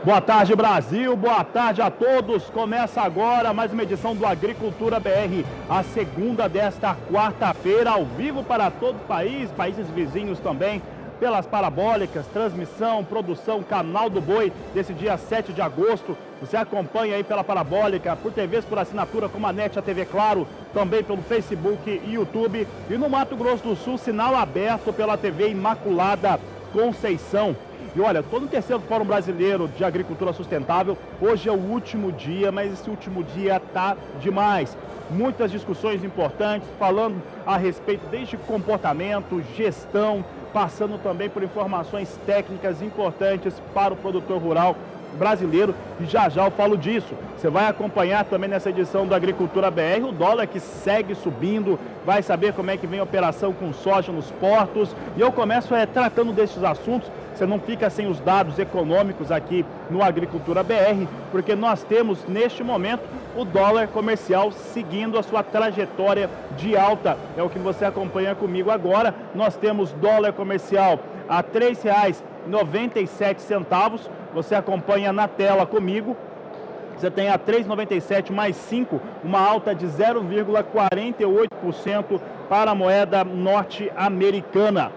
Boa tarde, Brasil. Boa tarde a todos. Começa agora mais uma edição do Agricultura BR, a segunda desta quarta-feira, ao vivo para todo o país, países vizinhos também, pelas parabólicas, transmissão, produção, canal do Boi, desse dia 7 de agosto. Você acompanha aí pela parabólica, por TVs por assinatura como a NET, a TV Claro, também pelo Facebook e YouTube. E no Mato Grosso do Sul, sinal aberto pela TV Imaculada Conceição. E olha, estou no terceiro Fórum Brasileiro de Agricultura Sustentável. Hoje é o último dia, mas esse último dia tá demais. Muitas discussões importantes, falando a respeito desde comportamento, gestão, passando também por informações técnicas importantes para o produtor rural brasileiro, e já eu falo disso. Você vai acompanhar também nessa edição do Agricultura BR o dólar que segue subindo, vai saber como é que vem a operação com soja nos portos, e eu começo tratando desses assuntos. Você não fica sem os dados econômicos aqui no Agricultura BR, porque nós temos neste momento o dólar comercial seguindo a sua trajetória de alta. É o que você acompanha comigo agora. Nós temos dólar comercial a R$ 3,97. Você acompanha na tela comigo. Você tem a R$ 3,97 mais 5, uma alta de 0,48% para a moeda norte-americana.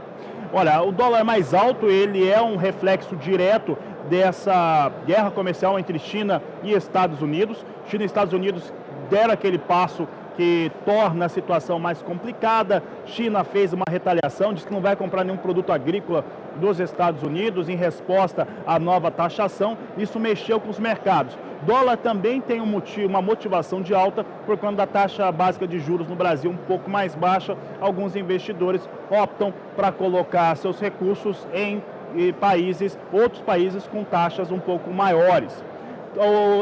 Olha, o dólar mais alto, ele é um reflexo direto dessa guerra comercial entre China e Estados Unidos. China e Estados Unidos deram aquele passo que torna a situação mais complicada. China fez uma retaliação, disse que não vai comprar nenhum produto agrícola dos Estados Unidos em resposta à nova taxação. Isso mexeu com os mercados. Dólar também tem uma motivação de alta por conta da taxa básica de juros no Brasil um pouco mais baixa. Alguns investidores optam para colocar seus recursos em outros países com taxas um pouco maiores.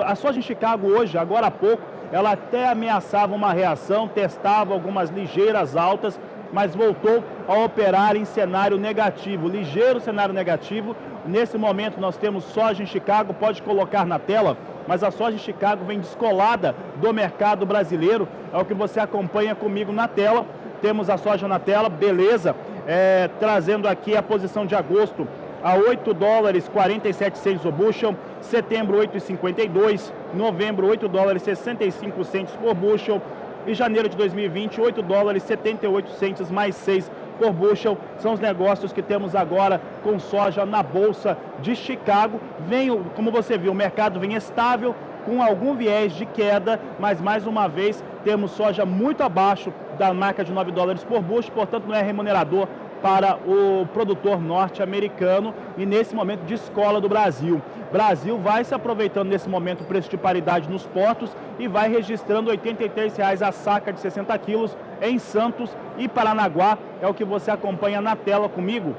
A soja em Chicago hoje, agora há pouco, ela até ameaçava uma reação, testava algumas ligeiras altas, mas voltou a operar em cenário negativo, ligeiro cenário negativo. Nesse momento nós temos soja em Chicago, pode colocar na tela, mas a soja em Chicago vem descolada do mercado brasileiro, é o que você acompanha comigo na tela. Temos a soja na tela, beleza, trazendo aqui a posição de agosto a $8,47 o bushel, setembro $8,52, novembro $8,65 por bushel, e janeiro de 2020, $8,78 mais 6 por bushel. São os negócios que temos agora com soja na Bolsa de Chicago. Como você viu, o mercado vem estável, com algum viés de queda, mas mais uma vez temos soja muito abaixo da marca de $9 por bushel, portanto não é remunerador para o produtor norte-americano, e nesse momento descola do Brasil. Brasil vai se aproveitando nesse momento o preço de paridade nos portos e vai registrando R$ 83 a saca de 60 quilos em Santos e Paranaguá. É o que você acompanha na tela comigo.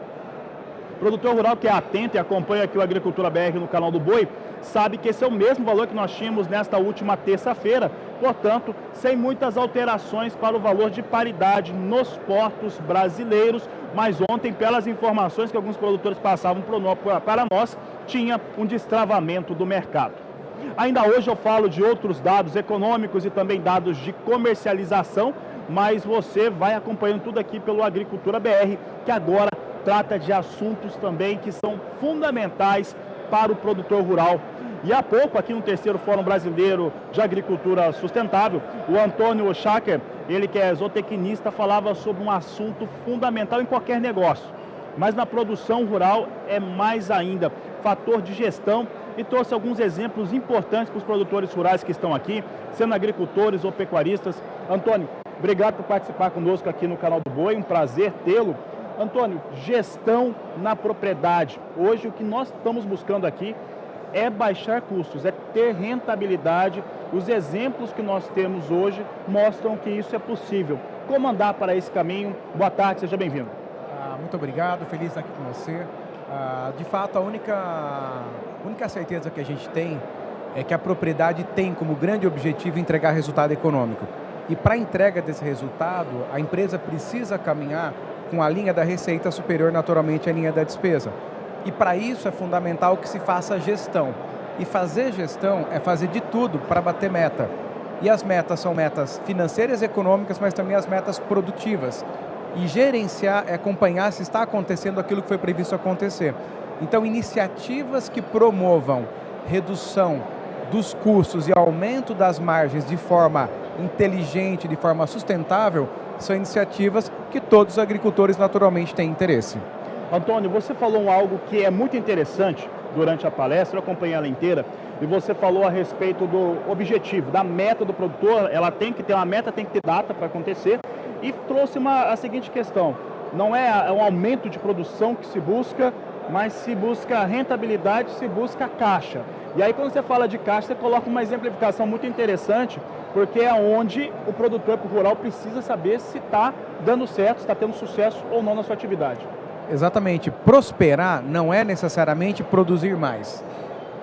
Produtor rural que é atento e acompanha aqui o Agricultura BR no canal do Boi, sabe que esse é o mesmo valor que nós tínhamos nesta última terça-feira, portanto, sem muitas alterações para o valor de paridade nos portos brasileiros, mas ontem, pelas informações que alguns produtores passavam para nós, tinha um destravamento do mercado. Ainda hoje eu falo de outros dados econômicos e também dados de comercialização, mas você vai acompanhando tudo aqui pelo Agricultura BR, que agora trata de assuntos também que são fundamentais para o produtor rural. E há pouco, aqui no terceiro Fórum Brasileiro de Agricultura Sustentável, o Antônio Schacker, ele que é zootecnista, falava sobre um assunto fundamental em qualquer negócio, mas na produção rural é mais ainda, fator de gestão, e trouxe alguns exemplos importantes para os produtores rurais que estão aqui, sendo agricultores ou pecuaristas. Antônio, obrigado por participar conosco aqui no canal do Boi, um prazer tê-lo. Antônio, gestão na propriedade. Hoje o que nós estamos buscando aqui é baixar custos, é ter rentabilidade. Os exemplos que nós temos hoje mostram que isso é possível. Como andar para esse caminho? Boa tarde, seja bem-vindo. Muito obrigado, feliz de estar aqui com você. De fato, a única certeza que a gente tem é que a propriedade tem como grande objetivo entregar resultado econômico. E para a entrega desse resultado, a empresa precisa caminhar com a linha da receita superior naturalmente à linha da despesa. E para isso é fundamental que se faça gestão. E fazer gestão é fazer de tudo para bater meta. E as metas são metas financeiras e econômicas, mas também as metas produtivas. E gerenciar é acompanhar se está acontecendo aquilo que foi previsto acontecer. Então, iniciativas que promovam redução dos custos e aumento das margens de forma inteligente, de forma sustentável, são iniciativas que todos os agricultores naturalmente têm interesse. Antônio, você falou algo que é muito interessante durante a palestra, eu acompanhei ela inteira, e você falou a respeito do objetivo, da meta do produtor. Ela tem que ter uma meta, tem que ter data para acontecer, e trouxe a seguinte questão: não é um aumento de produção que se busca, mas se busca rentabilidade, se busca caixa. E aí, quando você fala de caixa, você coloca uma exemplificação muito interessante, porque é onde o produtor rural precisa saber se está dando certo, se está tendo sucesso ou não na sua atividade. Exatamente. Prosperar não é necessariamente produzir mais.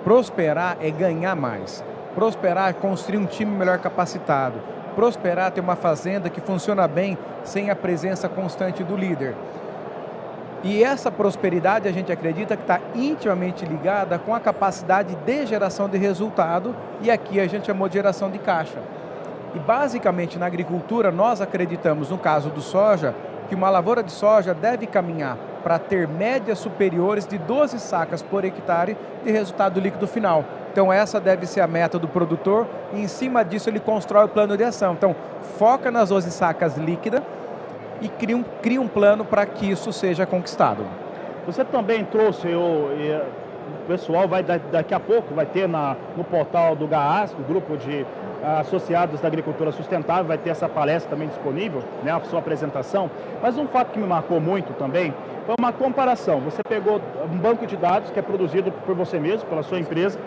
Prosperar é ganhar mais. Prosperar é construir um time melhor capacitado. Prosperar é ter uma fazenda que funciona bem sem a presença constante do líder. E essa prosperidade a gente acredita que está intimamente ligada com a capacidade de geração de resultado, e aqui a gente chamou de geração de caixa. E basicamente na agricultura nós acreditamos, no caso do soja, que uma lavoura de soja deve caminhar para ter médias superiores de 12 sacas por hectare de resultado líquido final. Então essa deve ser a meta do produtor, e em cima disso ele constrói o plano de ação. Então foca nas 12 sacas líquidas e cria um plano para que isso seja conquistado. Você também trouxe, o pessoal vai daqui a pouco vai ter no portal do GAAS, do grupo de associados da agricultura sustentável, vai ter essa palestra também disponível, né, a sua apresentação. Mas um fato que me marcou muito também foi uma comparação. Você pegou um banco de dados que é produzido por você mesmo, pela sua empresa,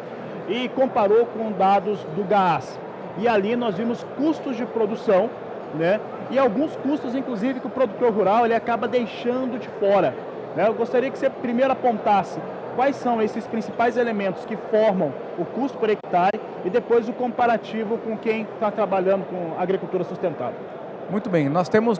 e comparou com dados do GAAS. E ali nós vimos custos de produção, né, e alguns custos, inclusive, que o produtor rural ele acaba deixando de fora, né? Eu gostaria que você primeiro apontasse quais são esses principais elementos que formam o custo por hectare e depois o comparativo com quem está trabalhando com agricultura sustentável. Muito bem, nós temos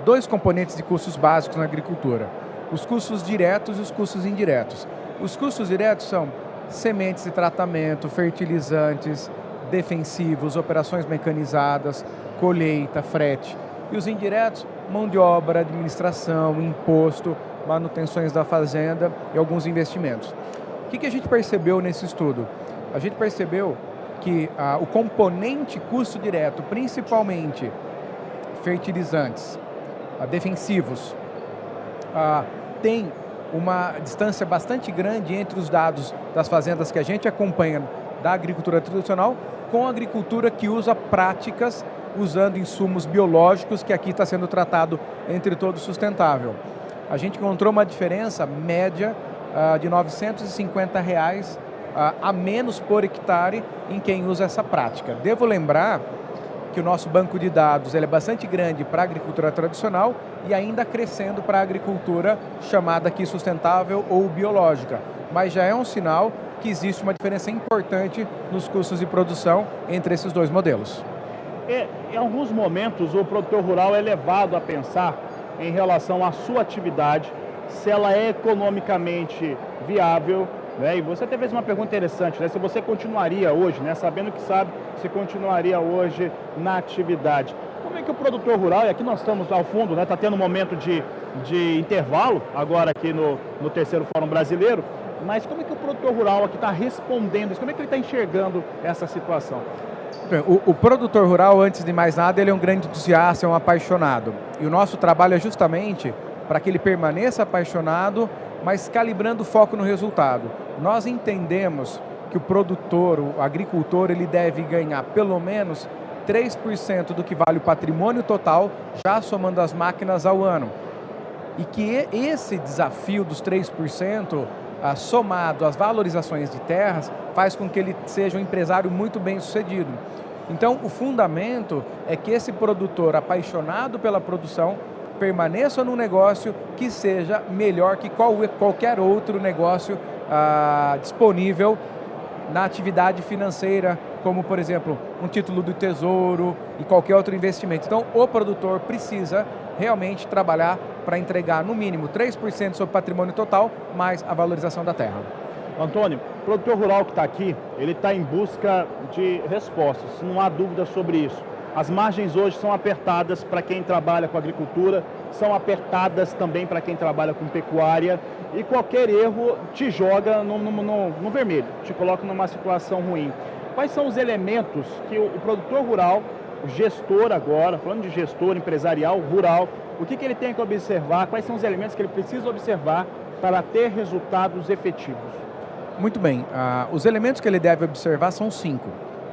dois componentes de custos básicos na agricultura: os custos diretos e os custos indiretos. Os custos diretos são sementes de tratamento, fertilizantes, defensivos, operações mecanizadas, colheita, frete. E os indiretos, mão de obra, administração, imposto, manutenções da fazenda e alguns investimentos. O que a gente percebeu nesse estudo? A gente percebeu que o componente custo direto, principalmente fertilizantes, defensivos, tem uma distância bastante grande entre os dados das fazendas que a gente acompanha da agricultura tradicional com a agricultura que usa práticas usando insumos biológicos, que aqui está sendo tratado entre todos sustentável. A gente encontrou uma diferença média de R$ 950 a menos por hectare em quem usa essa prática. Devo lembrar que o nosso banco de dados ele é bastante grande para a agricultura tradicional e ainda crescendo para a agricultura chamada aqui sustentável ou biológica. Mas já é um sinal que existe uma diferença importante nos custos de produção entre esses dois modelos. Em alguns momentos, o produtor rural é levado a pensar em relação à sua atividade, se ela é economicamente viável, né? E você até fez uma pergunta interessante, né? Se você continuaria hoje, né? Sabendo que sabe, se continuaria hoje na atividade. Como é que o produtor rural, e aqui nós estamos ao fundo, né? Está tendo um momento de intervalo, agora aqui no terceiro Fórum Brasileiro, mas como é que o produtor rural aqui está respondendo isso? Como é que ele está enxergando essa situação? O produtor rural, antes de mais nada, ele é um grande entusiasta, é um apaixonado. E o nosso trabalho é justamente para que ele permaneça apaixonado, mas calibrando o foco no resultado. Nós entendemos que o produtor, o agricultor, ele deve ganhar pelo menos 3% do que vale o patrimônio total, já somando as máquinas ao ano. E que esse desafio dos 3%, somado às valorizações de terras, faz com que ele seja um empresário muito bem sucedido. Então, o fundamento é que esse produtor apaixonado pela produção permaneça no negócio que seja melhor que qualquer outro negócio disponível na atividade financeira, como, por exemplo, um título do Tesouro e qualquer outro investimento. Então, o produtor precisa realmente trabalhar para entregar, no mínimo, 3% sobre o patrimônio total, mais a valorização da terra. Antônio, o produtor rural que está aqui, ele está em busca de respostas, não há dúvida sobre isso. As margens hoje são apertadas para quem trabalha com agricultura, são apertadas também para quem trabalha com pecuária e qualquer erro te joga no vermelho, te coloca numa situação ruim. Quais são os elementos que o produtor rural, o gestor agora, falando de gestor empresarial rural, o que ele tem que observar, quais são os elementos que ele precisa observar para ter resultados efetivos? Muito bem, os elementos que ele deve observar são 5.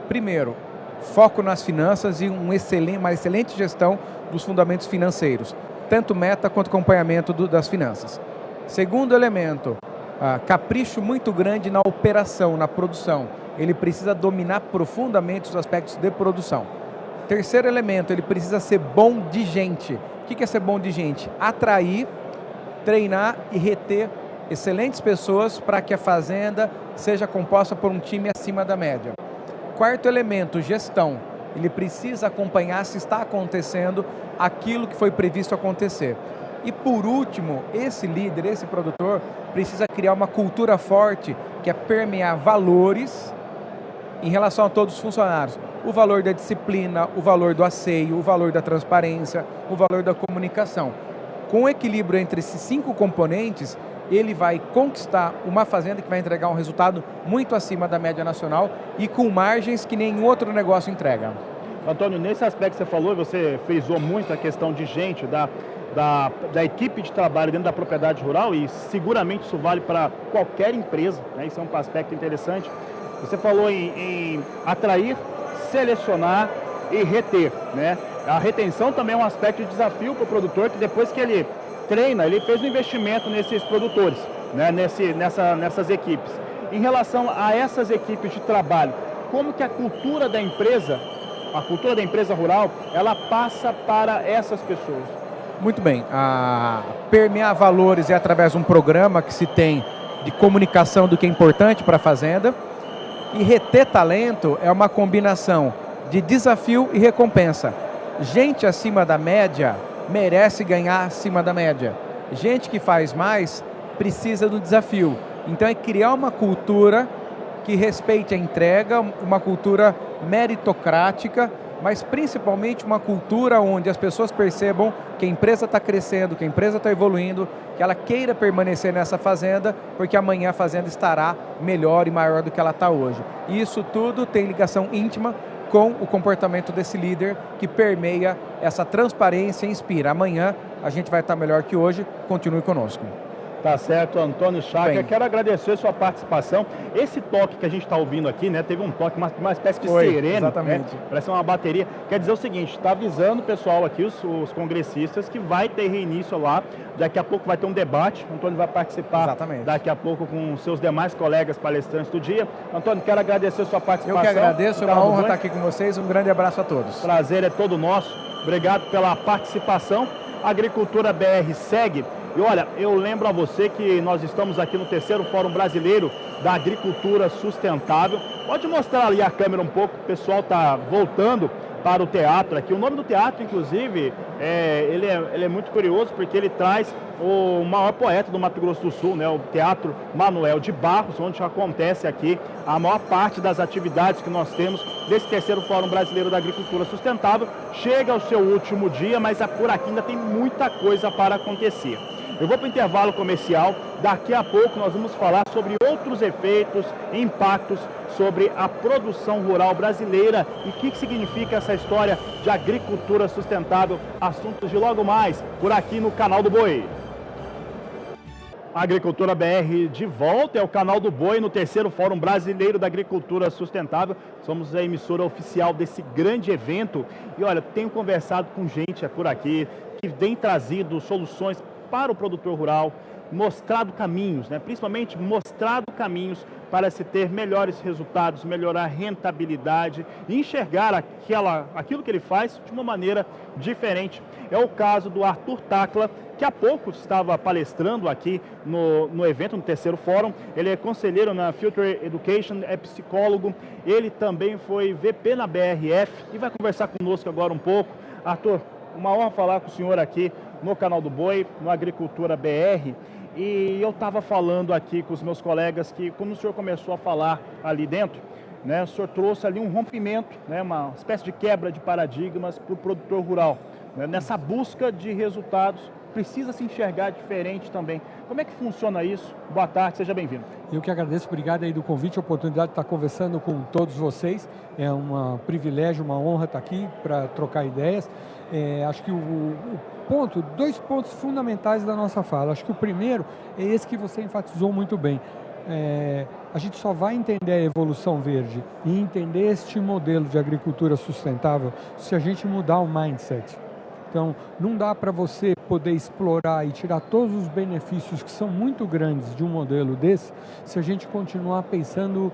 Primeiro, foco nas finanças e uma excelente gestão dos fundamentos financeiros, tanto meta quanto acompanhamento das finanças. Segundo elemento, capricho muito grande na operação, na produção. Ele precisa dominar profundamente os aspectos de produção. Terceiro elemento, ele precisa ser bom de gente. O que é ser bom de gente? Atrair, treinar e reter excelentes pessoas para que a fazenda seja composta por um time acima da média. Quarto elemento, gestão. Ele precisa acompanhar se está acontecendo aquilo que foi previsto acontecer. E por último, esse líder, esse produtor, precisa criar uma cultura forte que é permear valores em relação a todos os funcionários. O valor da disciplina, o valor do asseio, o valor da transparência, o valor da comunicação. Com o equilíbrio entre esses 5 componentes, ele vai conquistar uma fazenda que vai entregar um resultado muito acima da média nacional e com margens que nenhum outro negócio entrega. Antônio, nesse aspecto que você falou, você frisou muito a questão de gente, da equipe de trabalho dentro da propriedade rural, e seguramente isso vale para qualquer empresa, né? Isso é um aspecto interessante. Você falou em atrair, selecionar e reter, né? A retenção também é um aspecto de desafio para o produtor, que depois que ele treina, ele fez um investimento nesses produtores, né? Nessas equipes. Em relação a essas equipes de trabalho, como que a cultura da empresa rural, ela passa para essas pessoas? Muito bem, permear valores é através de um programa que se tem de comunicação do que é importante para a fazenda. E reter talento é uma combinação de desafio e recompensa. Gente acima da média merece ganhar acima da média. Gente que faz mais precisa do desafio. Então é criar uma cultura que respeite a entrega, uma cultura meritocrática, mas principalmente uma cultura onde as pessoas percebam que a empresa está crescendo, que a empresa está evoluindo, que ela queira permanecer nessa fazenda, porque amanhã a fazenda estará melhor e maior do que ela está hoje. E isso tudo tem ligação íntima com o comportamento desse líder que permeia essa transparência e inspira. Amanhã a gente vai estar melhor que hoje, continue conosco. Tá certo, Antônio Schacker. Quero agradecer a sua participação. Esse toque que a gente está ouvindo aqui, né? Teve um toque, uma espécie de sirene, exatamente. Né? Parece uma bateria. Quer dizer o seguinte, está avisando o pessoal aqui, os congressistas, que vai ter reinício lá. Daqui a pouco vai ter um debate. O Antônio vai participar daqui a pouco com seus demais colegas palestrantes do dia. Antônio, quero agradecer a sua participação. Eu que agradeço, é uma honra estar aqui com vocês. Um grande abraço a todos. Prazer é todo nosso. Obrigado pela participação. A Agricultura BR segue. E olha, eu lembro a você que nós estamos aqui no 3º Fórum Brasileiro da Agricultura Sustentável. Pode mostrar ali a câmera um pouco, o pessoal está voltando para o teatro aqui. O nome do teatro, inclusive, ele é muito curioso, porque ele traz o maior poeta do Mato Grosso do Sul, né? O Teatro Manuel de Barros, onde acontece aqui a maior parte das atividades que nós temos desse 3º Fórum Brasileiro da Agricultura Sustentável. Chega ao seu último dia, mas por aqui ainda tem muita coisa para acontecer. Eu vou para o intervalo comercial, daqui a pouco nós vamos falar sobre outros efeitos e impactos sobre a produção rural brasileira e o que significa essa história de agricultura sustentável, assuntos de logo mais, por aqui no Canal do Boi. Agricultura BR de volta, é o Canal do Boi no 3º Fórum Brasileiro da Agricultura Sustentável. Somos a emissora oficial desse grande evento e olha, tenho conversado com gente por aqui que tem trazido soluções para o produtor rural, mostrado caminhos, né? Principalmente mostrado caminhos para se ter melhores resultados, melhorar a rentabilidade e enxergar aquilo que ele faz de uma maneira diferente. É o caso do Arthur Tacla, que há pouco estava palestrando aqui no evento, no 3º Fórum. Ele é conselheiro na Future Education, é psicólogo, ele também foi VP na BRF e vai conversar conosco agora um pouco. Arthur, uma honra falar com o senhor aqui no Canal do Boi, no Agricultura BR, e eu estava falando aqui com os meus colegas que quando o senhor começou a falar ali dentro, né, o senhor trouxe ali um rompimento, né, uma espécie de quebra de paradigmas para o produtor rural. né? Nessa busca de resultados, precisa se enxergar diferente também. Como é que funciona isso? Boa tarde, seja bem-vindo. Eu que agradeço, obrigado aí do convite, a oportunidade de estar conversando com todos vocês. É um privilégio, uma honra estar aqui para trocar ideias. Acho que dois pontos fundamentais da nossa fala. Acho que o primeiro é esse que você enfatizou muito bem. A gente só vai entender a evolução verde e entender este modelo de agricultura sustentável se a gente mudar o mindset. Então, não dá para você poder explorar e tirar todos os benefícios que são muito grandes de um modelo desse, se a gente continuar pensando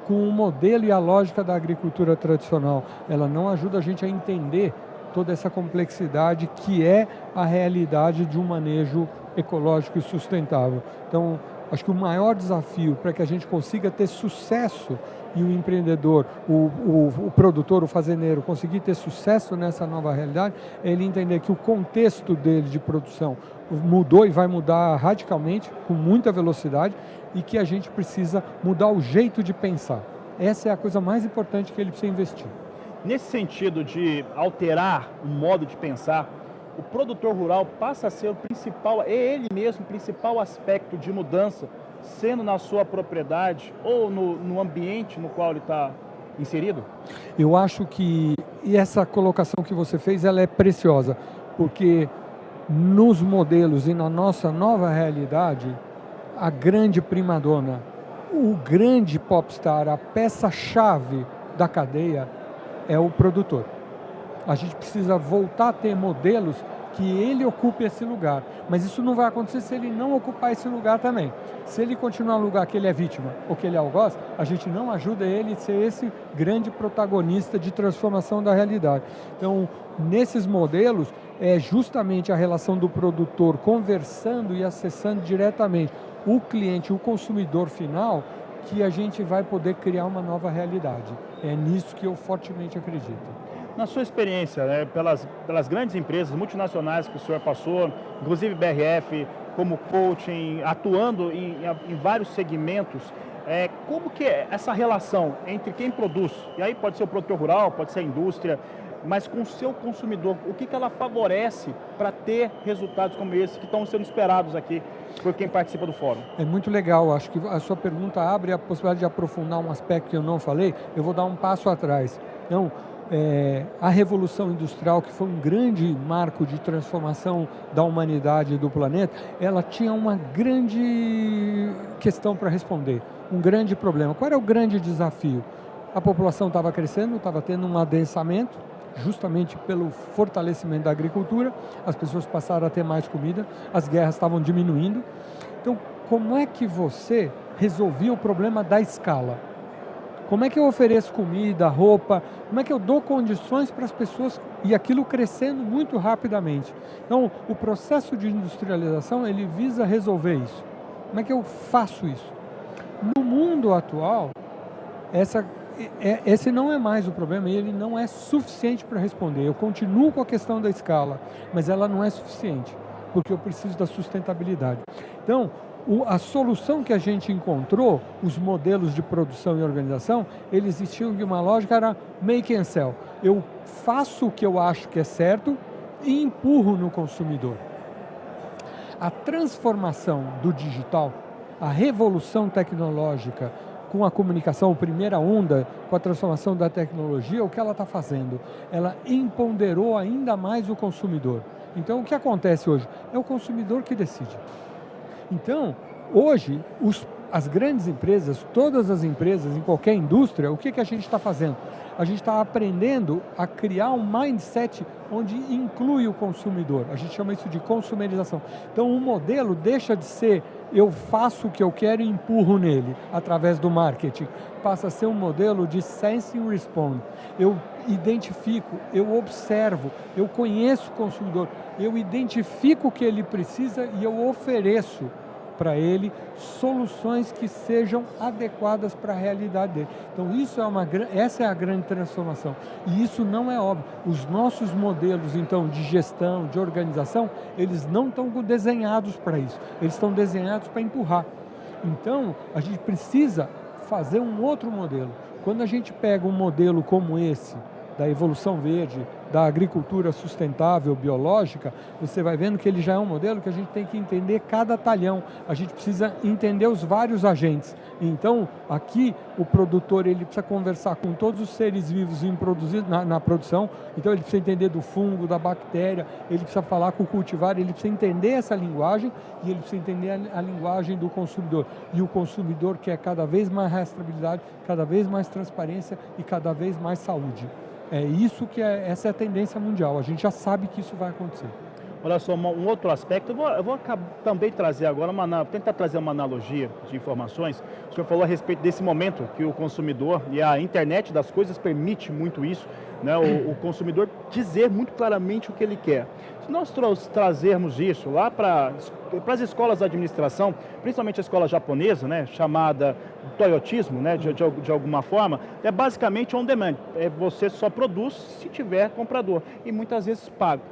com o modelo e a lógica da agricultura tradicional. Ela não ajuda a gente a entender toda essa complexidade que é a realidade de um manejo ecológico e sustentável. Então, acho que o maior desafio para que a gente consiga ter sucesso e o empreendedor, o produtor, o fazendeiro conseguir ter sucesso nessa nova realidade, é ele entender que o contexto dele de produção mudou e vai mudar radicalmente, com muita velocidade, e que a gente precisa mudar o jeito de pensar. Essa é a coisa mais importante que ele precisa investir. Nesse sentido de alterar o modo de pensar, o produtor rural passa a ser o principal, ele mesmo o principal aspecto de mudança, sendo na sua propriedade ou no ambiente no qual ele está inserido? Eu acho que essa colocação que você fez, ela é preciosa, porque nos modelos e na nossa nova realidade, a grande primadona, o grande popstar, a peça-chave da cadeia é o produtor. A gente precisa voltar a ter modelos que ele ocupe esse lugar, mas isso não vai acontecer se ele não ocupar esse lugar também. Se ele continuar no lugar que ele é vítima ou que ele é algoz, a gente não ajuda ele a ser esse grande protagonista de transformação da realidade. Então, nesses modelos, é justamente a relação do produtor conversando e acessando diretamente o cliente, o consumidor final, que a gente vai poder criar uma nova realidade. É nisso que eu fortemente acredito. Na sua experiência, né, pelas grandes empresas multinacionais que o senhor passou, inclusive BRF, como coaching, atuando em vários segmentos, como que é essa relação entre quem produz, e aí pode ser o produtor rural, pode ser a indústria, mas com o seu consumidor, o que ela favorece para ter resultados como esse que estão sendo esperados aqui por quem participa do fórum? É muito legal, acho que a sua pergunta abre a possibilidade de aprofundar um aspecto que eu não falei, eu vou dar um passo atrás. Então, a Revolução Industrial, que foi um grande marco de transformação da humanidade e do planeta, ela tinha uma grande questão para responder, um grande problema. Qual era o grande desafio? A população estava crescendo, estava tendo um adensamento, justamente pelo fortalecimento da agricultura, as pessoas passaram a ter mais comida, as guerras estavam diminuindo. Então, como é que você resolvia o problema da escala? Como é que eu ofereço comida, roupa? Como é que eu dou condições para as pessoas e aquilo crescendo muito rapidamente? Então, o processo de industrialização, ele visa resolver isso. Como é que eu faço isso? No mundo atual, esse não é mais o problema e ele não é suficiente para responder. Eu continuo com a questão da escala, mas ela não é suficiente, porque eu preciso da sustentabilidade. Então, a solução que a gente encontrou, os modelos de produção e organização, eles existiam de uma lógica, era make and sell. Eu faço o que eu acho que é certo e empurro no consumidor. A transformação do digital, a revolução tecnológica com a comunicação, a primeira onda com a transformação da tecnologia, o que ela está fazendo? Ela empoderou ainda mais o consumidor. Então, o que acontece hoje? É o consumidor que decide. Então, hoje, as grandes empresas, todas as empresas, em qualquer indústria, o que a gente está fazendo? A gente está aprendendo a criar um mindset onde inclui o consumidor. A gente chama isso de consumerização. Então, o modelo deixa de ser eu faço o que eu quero e empurro nele, através do marketing. Passa a ser um modelo de sense and respond. Eu identifico, eu observo, eu conheço o consumidor, eu identifico o que ele precisa e eu ofereço para ele soluções que sejam adequadas para a realidade dele. Então, essa é a grande transformação. E isso não é óbvio. Os nossos modelos, então, de gestão, de organização, eles não estão desenhados para isso. Eles estão desenhados para empurrar. Então, a gente precisa fazer um outro modelo. Quando a gente pega um modelo como esse, da evolução verde, da agricultura sustentável, biológica, você vai vendo que ele já é um modelo que a gente tem que entender cada talhão, a gente precisa entender os vários agentes. Então, aqui, o produtor ele precisa conversar com todos os seres vivos na produção, então ele precisa entender do fungo, da bactéria, ele precisa falar com o cultivar, ele precisa entender essa linguagem e ele precisa entender a linguagem do consumidor. E o consumidor quer cada vez mais rastreabilidade, cada vez mais transparência e cada vez mais saúde. Essa é a tendência mundial, a gente já sabe que isso vai acontecer. Olha só, um outro aspecto, eu vou também trazer agora, tentar trazer uma analogia de informações. O senhor falou a respeito desse momento que o consumidor, e a internet das coisas permite muito isso, né? O consumidor dizer muito claramente o que ele quer. Se nós trazermos isso lá para as escolas de administração, principalmente a escola japonesa, né, chamada toyotismo, né, de alguma forma, é basicamente on demand. Você só produz se tiver comprador e muitas vezes pago.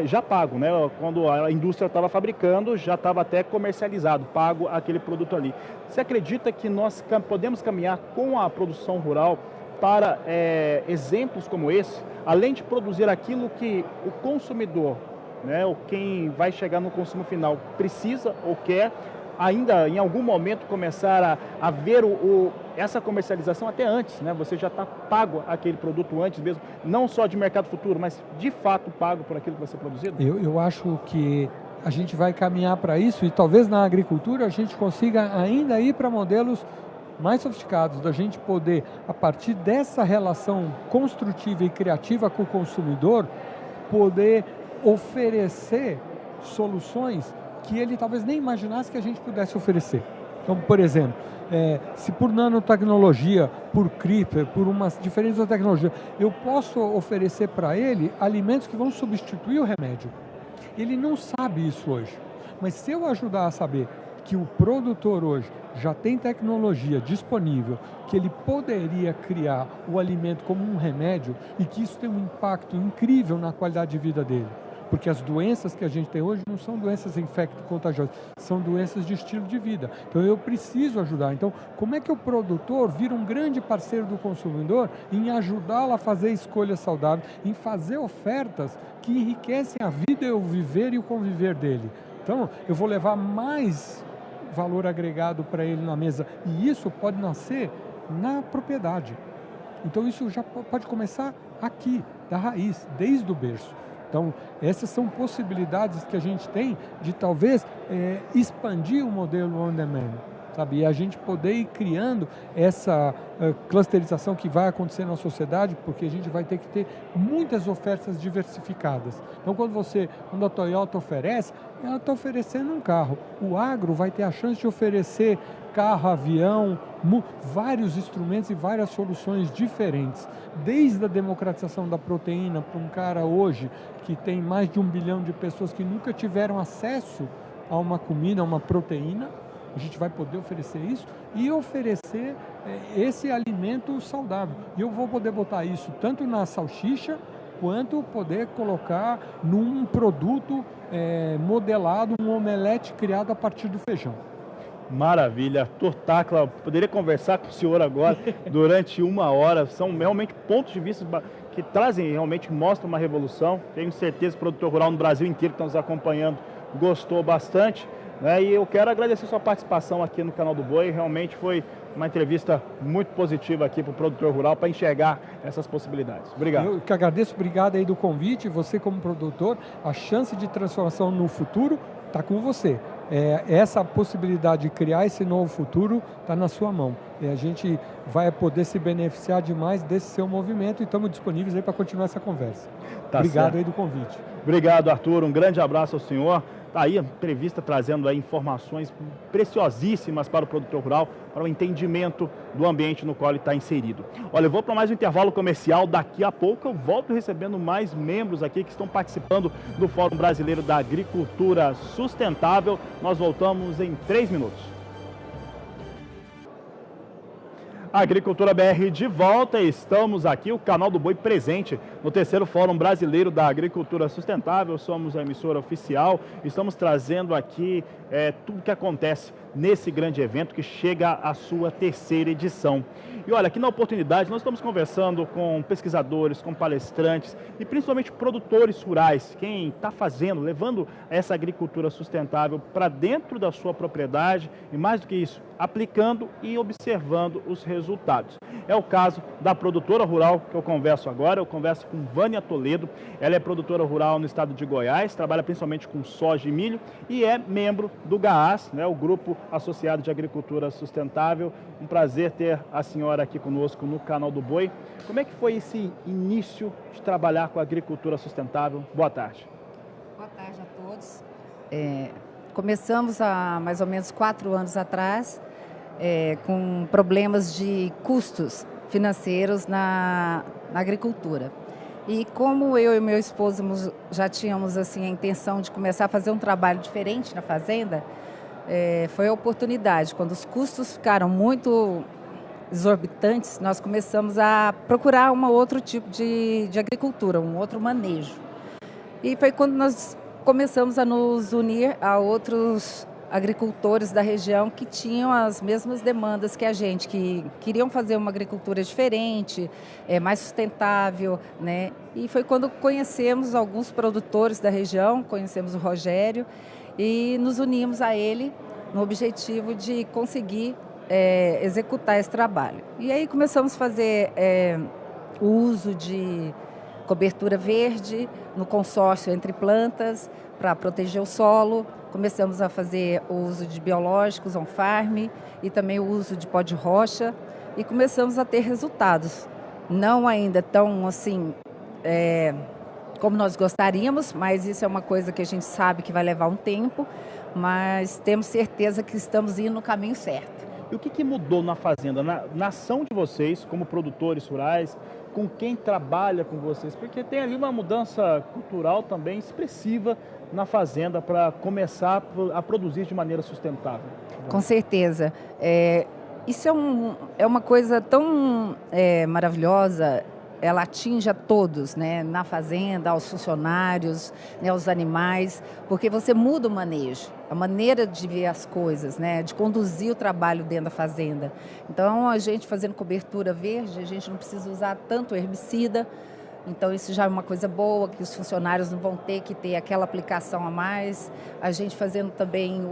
Já pago, né? Quando a indústria estava fabricando, já estava até comercializado, pago aquele produto ali. Você acredita que nós podemos caminhar com a produção rural para exemplos como esse, além de produzir aquilo que o consumidor, né, ou quem vai chegar no consumo final, precisa ou quer, ainda em algum momento começar a ver essa comercialização até antes, né? Você já está pago aquele produto antes mesmo, não só de mercado futuro, mas de fato pago por aquilo que vai ser produzido? Eu acho que a gente vai caminhar para isso e talvez na agricultura a gente consiga ainda ir para modelos mais sofisticados, da gente poder, a partir dessa relação construtiva e criativa com o consumidor, poder oferecer soluções que ele talvez nem imaginasse que a gente pudesse oferecer. Então, por exemplo, se por nanotecnologia, por CRISPR, por umas diferentes tecnologias, eu posso oferecer para ele alimentos que vão substituir o remédio. Ele não sabe isso hoje, mas se eu ajudar a saber que o produtor hoje já tem tecnologia disponível, que ele poderia criar o alimento como um remédio e que isso tem um impacto incrível na qualidade de vida dele. Porque as doenças que a gente tem hoje não são doenças infecto-contagiosas, são doenças de estilo de vida. Então eu preciso ajudar. Então, como é que o produtor vira um grande parceiro do consumidor em ajudá-lo a fazer escolhas saudáveis, em fazer ofertas que enriquecem a vida, o viver e o conviver dele? Então, eu vou levar mais valor agregado para ele na mesa. E isso pode nascer na propriedade. Então, isso já pode começar aqui, da raiz, desde o berço. Então, essas são possibilidades que a gente tem de talvez expandir o modelo on demand, sabe? E a gente poder ir criando essa clusterização que vai acontecer na sociedade, porque a gente vai ter que ter muitas ofertas diversificadas. Então, quando a Toyota oferece, ela está oferecendo um carro. O agro vai ter a chance de oferecer carro, avião, vários instrumentos e várias soluções diferentes. Desde a democratização da proteína para um cara hoje que tem mais de 1 bilhão de pessoas que nunca tiveram acesso a uma comida, a uma proteína, a gente vai poder oferecer isso e oferecer esse alimento saudável. E eu vou poder botar isso tanto na salsicha, quanto poder colocar num produto modelado, um omelete criado a partir do feijão. Maravilha. Arthur Tacla, poderia conversar com o senhor agora durante 1 hora. São realmente pontos de vista que trazem, realmente mostram uma revolução. Tenho certeza que o produtor rural no Brasil inteiro que está nos acompanhando gostou bastante, né? E eu quero agradecer sua participação aqui no Canal do Boi. Realmente foi uma entrevista muito positiva aqui para o produtor rural para enxergar essas possibilidades. Obrigado. Eu que agradeço, obrigado aí do convite. Você como produtor, a chance de transformação no futuro está com você. Essa possibilidade de criar esse novo futuro está na sua mão. E a gente vai poder se beneficiar demais desse seu movimento e estamos disponíveis aí para continuar essa conversa. Obrigado aí do convite. Obrigado, Arthur. Um grande abraço ao senhor. Está aí a entrevista trazendo aí informações preciosíssimas para o produtor rural, para o entendimento do ambiente no qual ele está inserido. Olha, eu vou para mais um intervalo comercial. Daqui a pouco eu volto recebendo mais membros aqui que estão participando do Fórum Brasileiro da Agricultura Sustentável. Nós voltamos em 3 minutos. Agricultura BR de volta, estamos aqui, o Canal do Boi presente no terceiro Fórum Brasileiro da Agricultura Sustentável, somos a emissora oficial, estamos trazendo aqui tudo que acontece nesse grande evento que chega à sua terceira edição. E olha, aqui na oportunidade nós estamos conversando com pesquisadores, com palestrantes e principalmente produtores rurais, quem está fazendo, levando essa agricultura sustentável para dentro da sua propriedade e mais do que isso, aplicando e observando os resultados. É o caso da produtora rural que eu converso agora, eu converso com Vânia Toledo, ela é produtora rural no estado de Goiás, trabalha principalmente com soja e milho e é membro do GAAS, né, o Grupo Associado de Agricultura Sustentável. Um prazer ter a senhora aqui conosco no Canal do Boi. Como é que foi esse início de trabalhar com a agricultura sustentável? Boa tarde. Boa tarde a todos. Começamos há mais ou menos 4 anos atrás com problemas de custos financeiros na agricultura. E como eu e meu esposo já tínhamos assim, a intenção de começar a fazer um trabalho diferente na fazenda, foi a oportunidade. Quando os custos ficaram muito exorbitantes, nós começamos a procurar um outro tipo de agricultura, um outro manejo. E foi quando nós começamos a nos unir a outros agricultores da região que tinham as mesmas demandas que a gente, que queriam fazer uma agricultura diferente, mais sustentável, né? E foi quando conhecemos alguns produtores da região, conhecemos o Rogério e nos unimos a ele no objetivo de conseguir executar esse trabalho. E aí começamos a fazer o uso de cobertura verde no consórcio entre plantas para proteger o solo. Começamos a fazer o uso de biológicos on-farm e também o uso de pó de rocha e começamos a ter resultados. Não ainda tão assim como nós gostaríamos, mas isso é uma coisa que a gente sabe que vai levar um tempo, mas temos certeza que estamos indo no caminho certo. E o que mudou na fazenda, na ação de vocês como produtores rurais, com quem trabalha com vocês? Porque tem ali uma mudança cultural também expressiva na fazenda para começar a produzir de maneira sustentável. Com certeza. Isso é uma coisa tão maravilhosa. Ela atinge a todos, né? Na fazenda, aos funcionários, né? Aos animais, porque você muda o manejo, a maneira de ver as coisas, né? De conduzir o trabalho dentro da fazenda. Então, a gente fazendo cobertura verde, a gente não precisa usar tanto herbicida, então isso já é uma coisa boa, que os funcionários não vão ter que ter aquela aplicação a mais. A gente fazendo também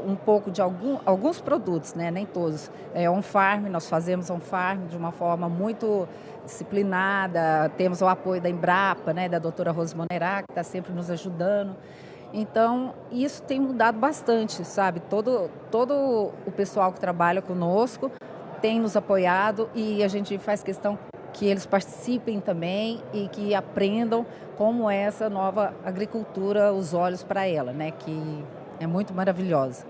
um pouco de alguns produtos, né? Nem todos. On-farm, nós fazemos on-farm de uma forma muito disciplinada, temos o apoio da Embrapa, né, da doutora Rose Monerá, que está sempre nos ajudando. Então, isso tem mudado bastante, sabe? Todo o pessoal que trabalha conosco tem nos apoiado e a gente faz questão que eles participem também e que aprendam como é essa nova agricultura, os olhos para ela, né, que é muito maravilhosa.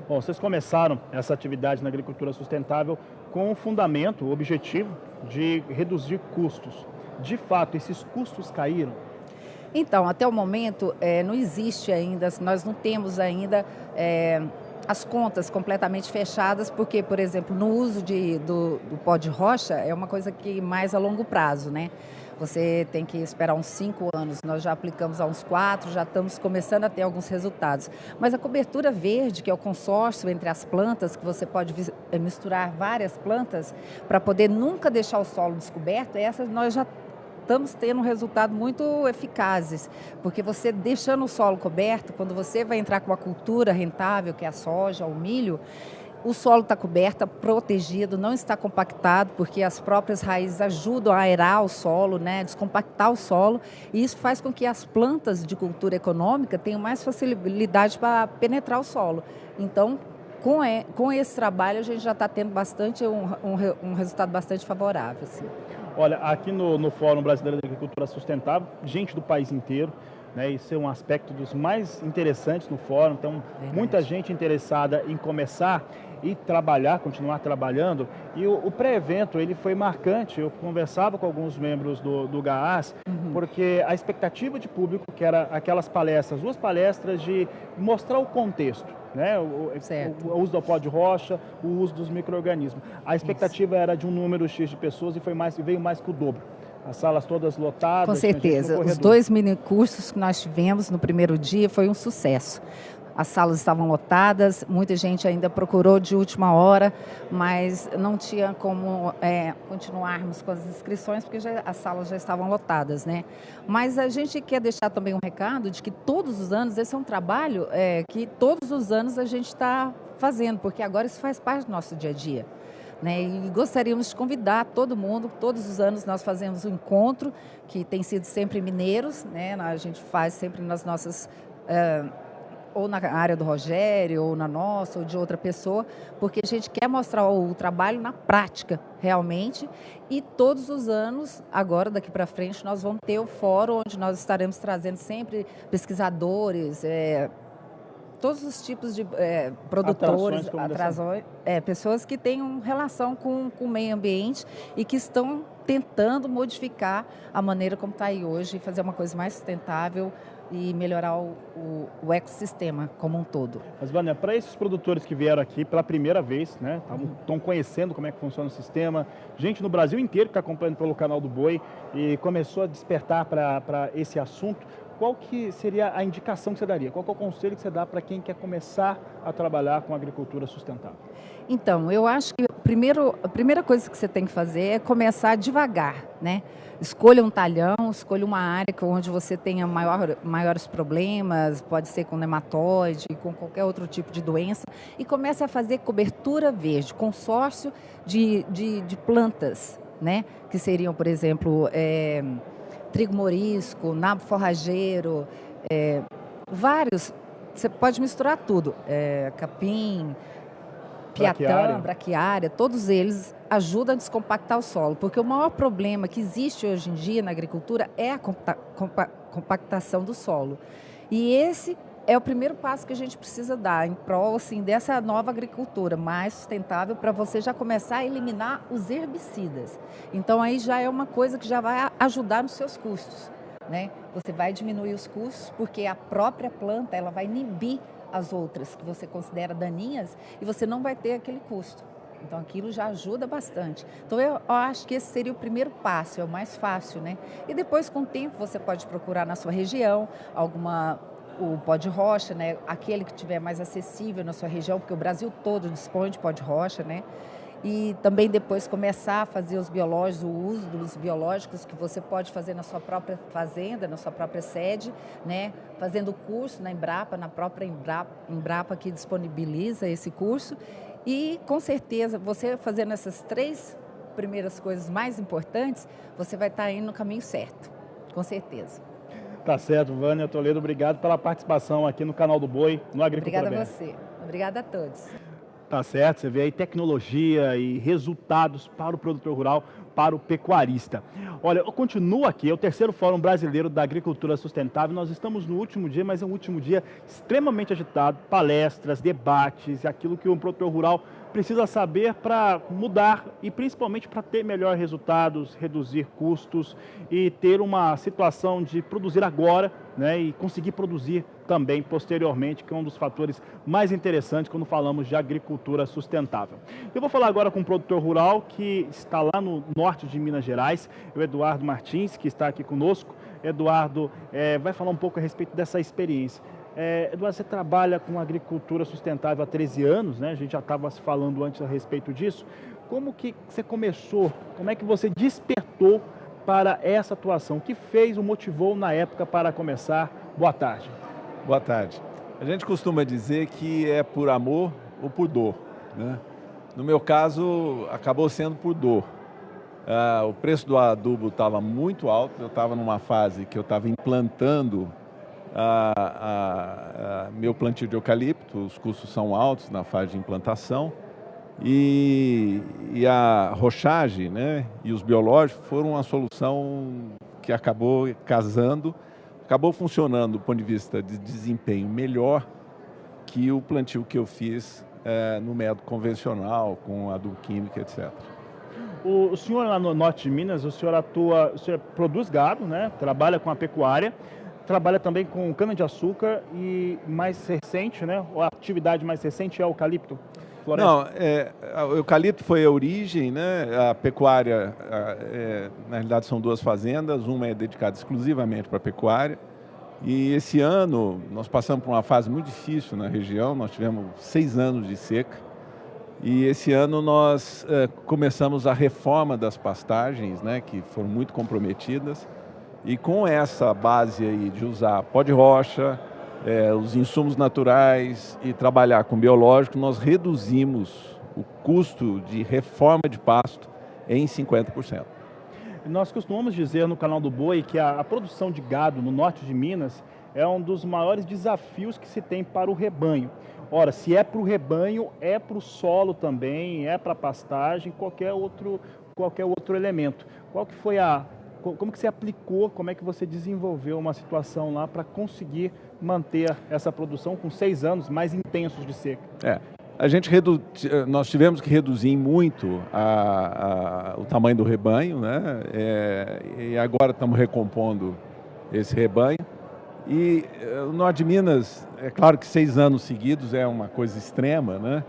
Bom, vocês começaram essa atividade na agricultura sustentável com o fundamento, o objetivo de reduzir custos. De fato, esses custos caíram? Então, até o momento, não existe ainda, nós não temos ainda as contas completamente fechadas, porque, por exemplo, no uso do pó de rocha é uma coisa que mais a longo prazo, né? Você tem que esperar uns 5 anos, nós já aplicamos há uns 4, já estamos começando a ter alguns resultados. Mas a cobertura verde, que é o consórcio entre as plantas, que você pode misturar várias plantas para poder nunca deixar o solo descoberto, essas nós já estamos tendo resultados muito eficazes, porque você deixando o solo coberto, quando você vai entrar com uma cultura rentável, que é a soja ou o milho, o solo está coberto, protegido, não está compactado, porque as próprias raízes ajudam a aerar o solo, né, descompactar o solo, e isso faz com que as plantas de cultura econômica tenham mais facilidade para penetrar o solo. Então, com esse trabalho, a gente já está tendo um resultado bastante favorável. Assim. Olha, aqui no Fórum Brasileiro de Agricultura Sustentável, gente do país inteiro, né? Isso é um aspecto dos mais interessantes no fórum. Então, muita gente interessada em começar e trabalhar, continuar trabalhando. E o pré-evento, ele foi marcante. Eu conversava com alguns membros do GAAS, porque a expectativa de público, que era aquelas palestras, 2 palestras de mostrar o contexto, né? O uso do pó de rocha, o uso dos micro-organismos. A expectativa era de um número X de pessoas e veio mais que o dobro. As salas todas lotadas. Com certeza. Os 2 mini-cursos que nós tivemos no primeiro dia foi um sucesso. As salas estavam lotadas, muita gente ainda procurou de última hora, mas não tinha como continuarmos com as inscrições, porque as salas já estavam lotadas, né? Mas a gente quer deixar também um recado de que todos os anos, esse é um trabalho que todos os anos a gente está fazendo, porque agora isso faz parte do nosso dia a dia, né? E gostaríamos de convidar todo mundo. Todos os anos nós fazemos um encontro, que tem sido sempre mineiros, né? A gente faz sempre nas nossas... ou na área do Rogério, ou na nossa, ou de outra pessoa, porque a gente quer mostrar o trabalho na prática, realmente, e todos os anos, agora, daqui para frente, nós vamos ter o fórum, onde nós estaremos trazendo sempre pesquisadores, todos os tipos de produtores, pessoas que tenham relação com o meio ambiente e que estão tentando modificar a maneira como está aí hoje, fazer uma coisa mais sustentável e melhorar o ecossistema como um todo. Mas, Vânia, para esses produtores que vieram aqui pela primeira vez, né, estão conhecendo como é que funciona o sistema, gente no Brasil inteiro que está acompanhando pelo canal do Boi e começou a despertar para esse assunto, qual que seria a indicação que você daria? Qual que é o conselho que você dá para quem quer começar a trabalhar com agricultura sustentável? Então, eu acho que a primeira coisa que você tem que fazer é começar devagar, né? Escolha um talhão, escolha uma área onde você tenha maiores problemas, pode ser com nematóide, com qualquer outro tipo de doença, e comece a fazer cobertura verde, consórcio de plantas, né? Que seriam, por exemplo, trigo morisco, nabo forrageiro, vários, você pode misturar tudo, capim, piatã, braquiária, todos eles ajudam a descompactar o solo, porque o maior problema que existe hoje em dia na agricultura é a compactação do solo. E esse é o primeiro passo que a gente precisa dar em prol assim, dessa nova agricultura mais sustentável, para você já começar a eliminar os herbicidas. Então aí já é uma coisa que já vai ajudar nos seus custos, né? Você vai diminuir os custos porque a própria planta ela vai inibir as outras que você considera daninhas e você não vai ter aquele custo. Então, aquilo já ajuda bastante. Então, eu acho que esse seria o primeiro passo, é o mais fácil, né? E depois, com o tempo, você pode procurar na sua região o pó de rocha, né? Aquele que tiver mais acessível na sua região, porque o Brasil todo dispõe de pó de rocha, né? E também depois começar a fazer os biológicos, o uso dos biológicos que você pode fazer na sua própria fazenda, na sua própria sede, né? Fazendo curso na Embrapa, na própria Embrapa que disponibiliza esse curso. E com certeza, você fazendo essas 3 primeiras coisas mais importantes, você vai estar indo no caminho certo, com certeza. Tá certo, Vânia Toledo, obrigado pela participação aqui no canal do Boi, no Agricultura Obrigada a você, obrigada a todos. Tá certo, você vê aí tecnologia e resultados para o produtor rural, para o pecuarista. Olha, eu continuo aqui, é o 3º Fórum Brasileiro da Agricultura Sustentável. Nós estamos no último dia, mas é um último dia extremamente agitado, palestras, debates, aquilo que um produtor rural precisa saber para mudar e principalmente para ter melhores resultados, reduzir custos e ter uma situação de produzir agora, né, e conseguir produzir também posteriormente, que é um dos fatores mais interessantes quando falamos de agricultura sustentável. Eu vou falar agora com um produtor rural que está lá no norte de Minas Gerais, o Eduardo Martins, que está aqui conosco. Eduardo vai falar um pouco a respeito dessa experiência. Eduardo, você trabalha com agricultura sustentável há 13 anos, né? A gente já estava se falando antes a respeito disso. Como que você começou? Como é que você despertou para essa atuação? O que fez ou motivou na época para começar? Boa tarde. Boa tarde. A gente costuma dizer que é por amor ou por dor, né? No meu caso, acabou sendo por dor. O preço do adubo estava muito alto, eu estava numa fase que eu estava implantando meu plantio de eucalipto, os custos são altos na fase de implantação, e a rochagem, né, e os biológicos foram uma solução que acabou casando acabou funcionando do ponto de vista de desempenho melhor que o plantio que eu fiz no método convencional, com adubo químico, etc. O senhor lá no norte de Minas, o senhor produz gado, né? Trabalha com a pecuária, trabalha também com cana-de-açúcar e mais recente, né? A atividade mais recente é o eucalipto? Floresta? Não, o eucalipto foi a origem, né? A pecuária, na realidade são 2 fazendas, uma é dedicada exclusivamente para a pecuária. E esse ano nós passamos por uma fase muito difícil na região, nós tivemos 6 anos de seca. E esse ano nós começamos a reforma das pastagens, né, que foram muito comprometidas. E com essa base aí de usar pó de rocha, os insumos naturais e trabalhar com biológico, nós reduzimos o custo de reforma de pasto em 50%. Nós costumamos dizer no canal do Boi que a produção de gado no norte de Minas é um dos maiores desafios que se tem para o rebanho. Ora, se é para o rebanho, é para o solo também, é para a pastagem, qualquer outro elemento. Como que você aplicou, como é que você desenvolveu uma situação lá para conseguir manter essa produção com 6 anos mais intensos de seca? Nós tivemos que reduzir muito o tamanho do rebanho, né? E agora estamos recompondo esse rebanho. E o norte de Minas, é claro que 6 anos seguidos é uma coisa extrema, né?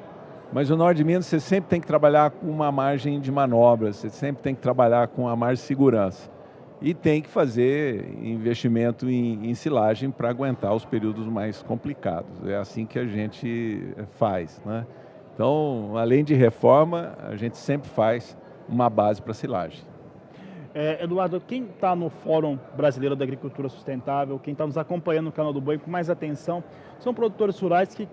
Mas o norte de Minas você sempre tem que trabalhar com uma margem de manobra, você sempre tem que trabalhar com a margem de segurança. E tem que fazer investimento em silagem para aguentar os períodos mais complicados. É assim que a gente faz, né? Então, além de reforma, a gente sempre faz uma base para silagem. Eduardo, quem está no Fórum Brasileiro da Agricultura Sustentável, quem está nos acompanhando no canal do Boi com mais atenção, são produtores rurais que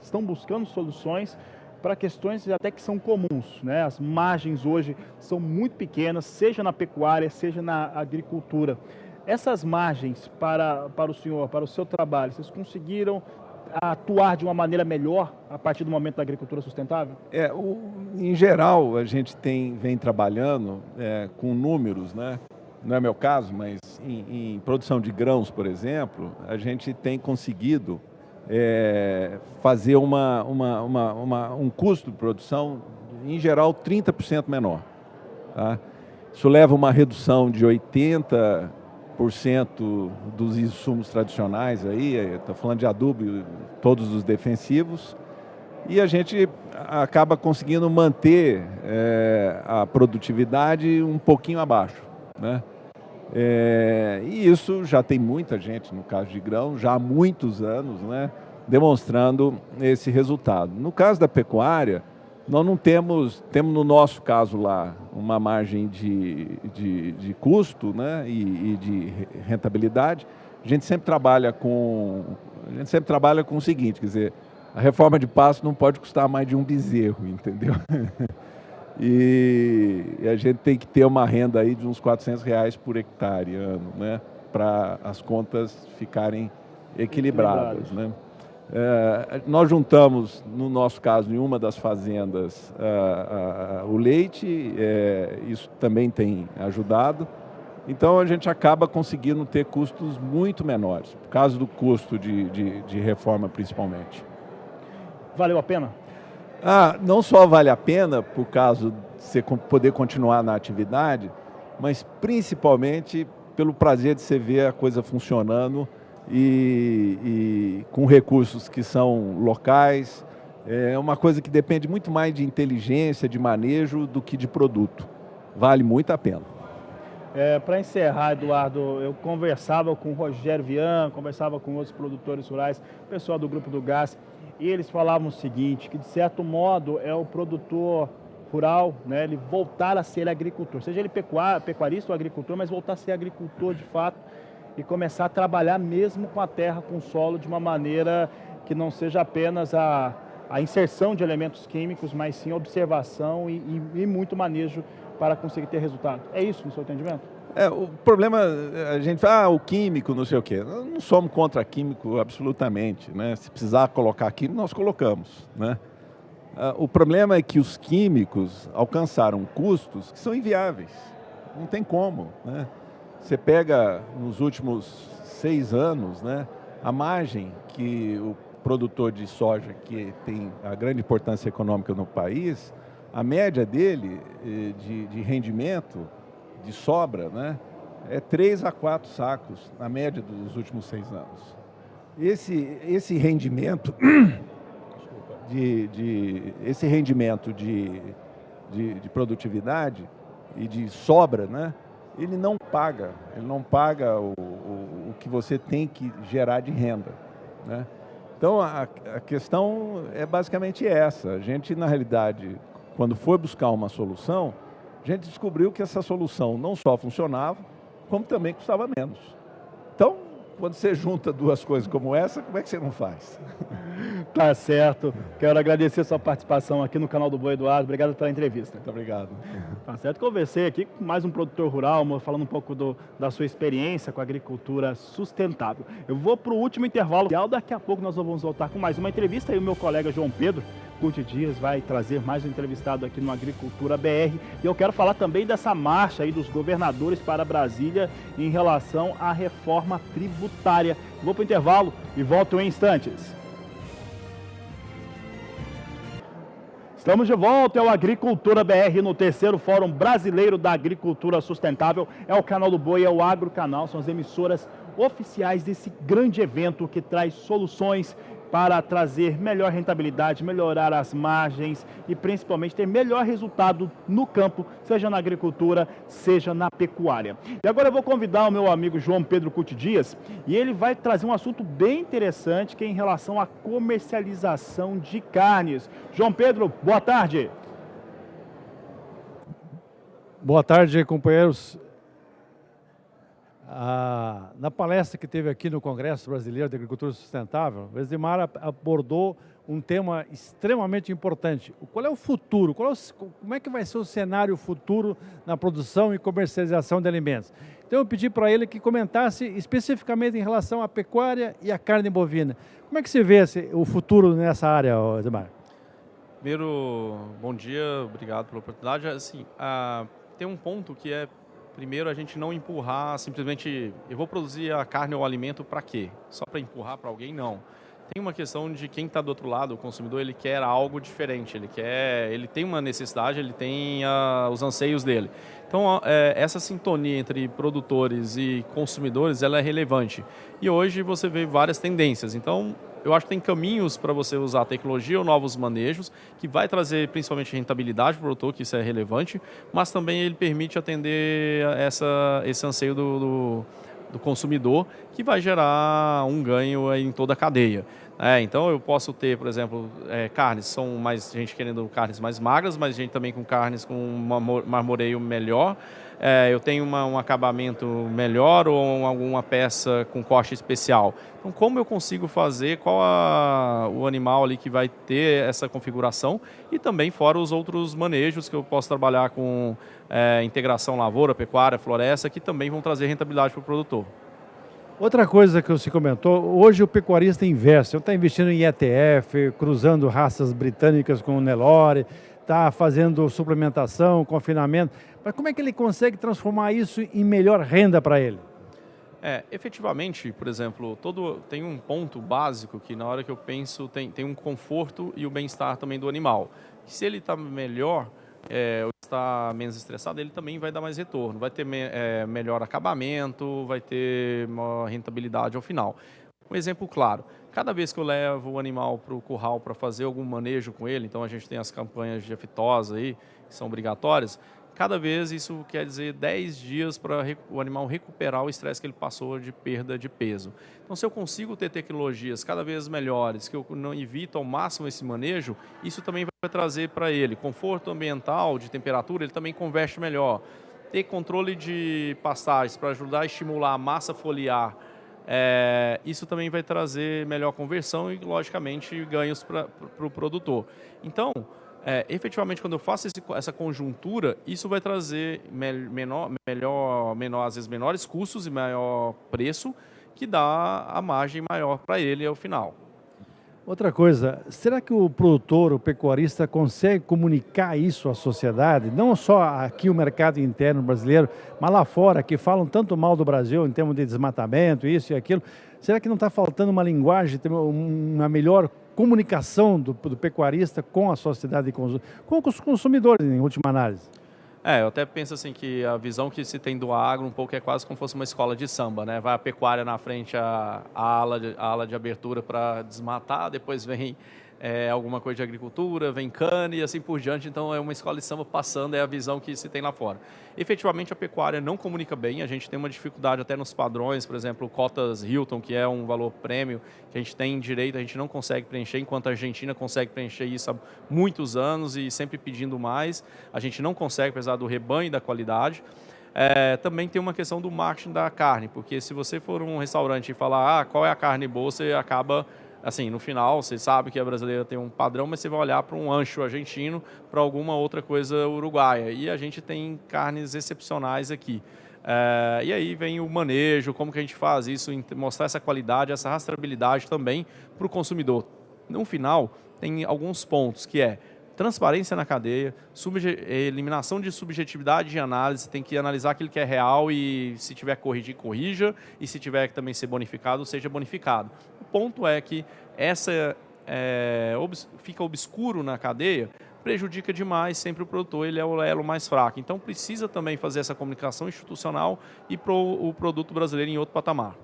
estão buscando soluções para questões até que são comuns, né? As margens hoje são muito pequenas, seja na pecuária, seja na agricultura. Essas margens para o senhor, para o seu trabalho, vocês conseguiram atuar de uma maneira melhor a partir do momento da agricultura sustentável? Em geral, a gente vem trabalhando com números, né? Não é meu caso, mas em produção de grãos, por exemplo, a gente tem conseguido fazer um custo de produção, em geral, 30% menor. Tá? Isso leva a uma redução de 80% dos insumos tradicionais, estou falando de adubo e todos os defensivos, e a gente acaba conseguindo manter a produtividade um pouquinho abaixo, né? E isso já tem muita gente, no caso de grão, já há muitos anos, né, demonstrando esse resultado. No caso da pecuária, nós não temos no nosso caso lá, uma margem de custo, né, e de rentabilidade. A gente sempre trabalha com o seguinte, quer dizer, a reforma de pasto não pode custar mais de um bezerro, entendeu? E a gente tem que ter uma renda aí de uns R$400 por hectare ano, né, para as contas ficarem equilibradas, né? Nós juntamos, no nosso caso, em uma das fazendas, o leite, isso também tem ajudado. Então, a gente acaba conseguindo ter custos muito menores, por causa do custo de reforma, principalmente. Valeu a pena? Não só vale a pena, por causa de você poder continuar na atividade, mas principalmente pelo prazer de você ver a coisa funcionando e com recursos que são locais. É uma coisa que depende muito mais de inteligência, de manejo, do que de produto. Vale muito a pena. Para encerrar, Eduardo, eu conversava com o Rogério Vian, conversava com outros produtores rurais, pessoal do Grupo do Gás, e eles falavam o seguinte, que de certo modo é o produtor rural, né, ele voltar a ser agricultor, seja ele pecuarista ou agricultor, mas voltar a ser agricultor de fato e começar a trabalhar mesmo com a terra, com o solo, de uma maneira que não seja apenas a inserção de elementos químicos, mas sim a observação e muito manejo para conseguir ter resultado. É isso no seu entendimento? O problema, a gente fala, o químico, não sei o quê. Nós não somos contra químico absolutamente, né? Se precisar colocar químico, nós colocamos, né? O problema é que os químicos alcançaram custos que são inviáveis. Não tem como, né? Você pega nos últimos 6 anos, né, a margem que o produtor de soja, que tem a grande importância econômica no país, a média dele de rendimento, de sobra, né, é 3 a 4 sacos, na média dos últimos 6 anos. Esse rendimento esse rendimento de produtividade e de sobra, né, ele não paga o que você tem que gerar de renda, né? Então, a questão é basicamente essa. A gente, na realidade, quando foi buscar uma solução, a gente descobriu que essa solução não só funcionava, como também custava menos. Então, quando você junta duas coisas como essa, como é que você não faz? Tá certo. Quero agradecer a sua participação aqui no canal do Boi Eduardo. Obrigado pela entrevista. Muito obrigado. Tá certo. Conversei aqui com mais um produtor rural, falando um pouco da sua experiência com a agricultura sustentável. Eu vou para o último intervalo. Daqui a pouco nós vamos voltar com mais uma entrevista. E o meu colega João Pedro Curti Dias vai trazer mais um entrevistado aqui no Agricultura BR. E eu quero falar também dessa marcha aí dos governadores para Brasília em relação à reforma tributária. Vou para o intervalo e volto em instantes. Estamos de volta, é o Agricultura BR no terceiro Fórum Brasileiro da Agricultura Sustentável. É o Canal do Boi, é o Agrocanal, são as emissoras oficiais desse grande evento que traz soluções para trazer melhor rentabilidade, melhorar as margens e principalmente ter melhor resultado no campo, seja na agricultura, seja na pecuária. E agora eu vou convidar o meu amigo João Pedro Curti Dias e ele vai trazer um assunto bem interessante que é em relação à comercialização de carnes. João Pedro, boa tarde. Boa tarde, companheiros. Na palestra que teve aqui no Congresso Brasileiro de Agricultura Sustentável, o Esdimar abordou um tema extremamente importante. Qual é o futuro? Como é que vai ser o cenário futuro na produção e comercialização de alimentos? Então eu pedi para ele que comentasse especificamente em relação à pecuária e à carne bovina. Como é que se vê o futuro nessa área, Esdimar? Primeiro, bom dia, obrigado pela oportunidade. Assim, tem um ponto que é primeiro, a gente não empurrar simplesmente, eu vou produzir a carne ou o alimento para quê? Só para empurrar para alguém? Não. Tem uma questão de quem está do outro lado, o consumidor, ele quer algo diferente, ele tem uma necessidade, ele tem os anseios dele. Então, essa sintonia entre produtores e consumidores, ela é relevante. E hoje você vê várias tendências. Então, eu acho que tem caminhos para você usar a tecnologia ou novos manejos, que vai trazer principalmente rentabilidade para o produtor, que isso é relevante, mas também ele permite atender esse anseio do consumidor, que vai gerar um ganho em toda a cadeia. Então eu posso ter, por exemplo, carnes, são mais gente querendo carnes mais magras, mas gente também com carnes com um marmoreio melhor. Eu tenho um acabamento melhor ou alguma peça com corte especial. Então, como eu consigo fazer, qual o animal ali que vai ter essa configuração e também fora os outros manejos que eu posso trabalhar com integração lavoura, pecuária, floresta, que também vão trazer rentabilidade para o produtor. Outra coisa que você comentou, hoje o pecuarista investe, está investindo em ETF, cruzando raças britânicas com o Nelore, está fazendo suplementação, confinamento, mas como é que ele consegue transformar isso em melhor renda para ele? Efetivamente, por exemplo, tem um ponto básico que na hora que eu penso tem um conforto e o bem-estar também do animal. Se ele está melhor, ou está menos estressado, ele também vai dar mais retorno, vai ter melhor acabamento, vai ter uma rentabilidade ao final. Um exemplo claro, cada vez que eu levo o animal para o curral para fazer algum manejo com ele, então a gente tem as campanhas de aftosa aí, que são obrigatórias, cada vez isso quer dizer 10 dias para o animal recuperar o estresse que ele passou de perda de peso. Então, se eu consigo ter tecnologias cada vez melhores, que eu não evito ao máximo esse manejo, isso também vai trazer para ele conforto ambiental, de temperatura, ele também converte melhor. Ter controle de pastagens para ajudar a estimular a massa foliar, isso também vai trazer melhor conversão e, logicamente, ganhos para o produtor. Então, efetivamente, quando eu faço essa conjuntura, isso vai trazer às vezes menores custos e maior preço, que dá a margem maior para ele ao final. Outra coisa, será que o produtor, o pecuarista, consegue comunicar isso à sociedade? Não só aqui o mercado interno brasileiro, mas lá fora, que falam tanto mal do Brasil em termos de desmatamento, isso e aquilo. Será que não está faltando uma linguagem, uma melhor comunicação do pecuarista com a sociedade e com os consumidores, em última análise? Eu até penso assim que a visão que se tem do agro um pouco é quase como se fosse uma escola de samba, né? Vai a pecuária na frente, a ala de abertura para desmatar, depois vem alguma coisa de agricultura, vem cana e assim por diante. Então é uma escola de samba passando, é a visão que se tem lá fora. Efetivamente a pecuária não comunica bem, a gente tem uma dificuldade até nos padrões, por exemplo, cotas Hilton, que é um valor prêmio, que a gente tem direito, a gente não consegue preencher, enquanto a Argentina consegue preencher isso há muitos anos e sempre pedindo mais. A gente não consegue, apesar do rebanho e da qualidade. Também tem uma questão do marketing da carne, porque se você for um restaurante e falar qual é a carne boa, você acaba, assim, no final, você sabe que a brasileira tem um padrão, mas você vai olhar para um ancho argentino, para alguma outra coisa uruguaia. E a gente tem carnes excepcionais aqui. E aí vem o manejo, como que a gente faz isso, mostrar essa qualidade, essa rastreabilidade também para o consumidor. No final, tem alguns pontos, que é transparência na cadeia, eliminação de subjetividade de análise, tem que analisar aquilo que é real e se tiver que corrigir, corrija, e se tiver que também ser bonificado, seja bonificado. O ponto é que fica obscuro na cadeia, prejudica demais sempre o produtor, ele é o elo mais fraco. Então precisa também fazer essa comunicação institucional e para o produto brasileiro em outro patamar.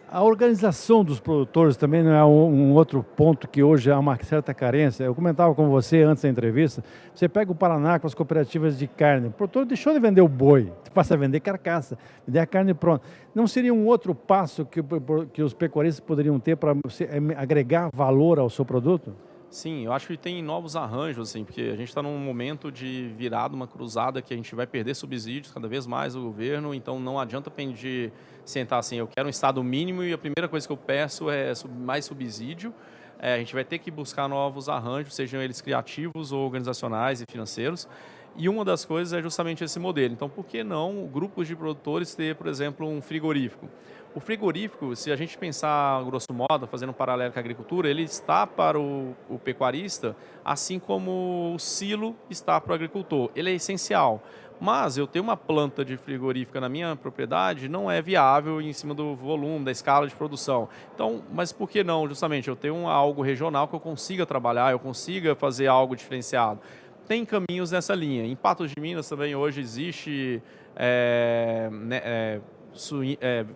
A organização dos produtores também não é um outro ponto que hoje há uma certa carência. Eu comentava com você antes da entrevista, você pega o Paraná com as cooperativas de carne, o produtor deixou de vender o boi, passa a vender carcaça, vender a carne pronta. Não seria um outro passo que os pecuaristas poderiam ter para agregar valor ao seu produto? Sim, eu acho que tem novos arranjos, assim, porque a gente está num momento de virada, uma cruzada que a gente vai perder subsídios cada vez mais do governo, então não adianta pedir, sentar assim, eu quero um estado mínimo e a primeira coisa que eu peço é mais subsídio. A gente vai ter que buscar novos arranjos, sejam eles criativos ou organizacionais e financeiros. E uma das coisas é justamente esse modelo. Então, por que não grupos de produtores ter, por exemplo, um frigorífico? O frigorífico, se a gente pensar, grosso modo, fazendo um paralelo com a agricultura, ele está para o pecuarista, assim como o silo está para o agricultor. Ele é essencial. Mas eu ter uma planta de frigorífica na minha propriedade não é viável em cima do volume, da escala de produção. Então, mas por que não, justamente, eu ter algo regional que eu consiga trabalhar, eu consiga fazer algo diferenciado? Tem caminhos nessa linha. Em Patos de Minas também hoje existe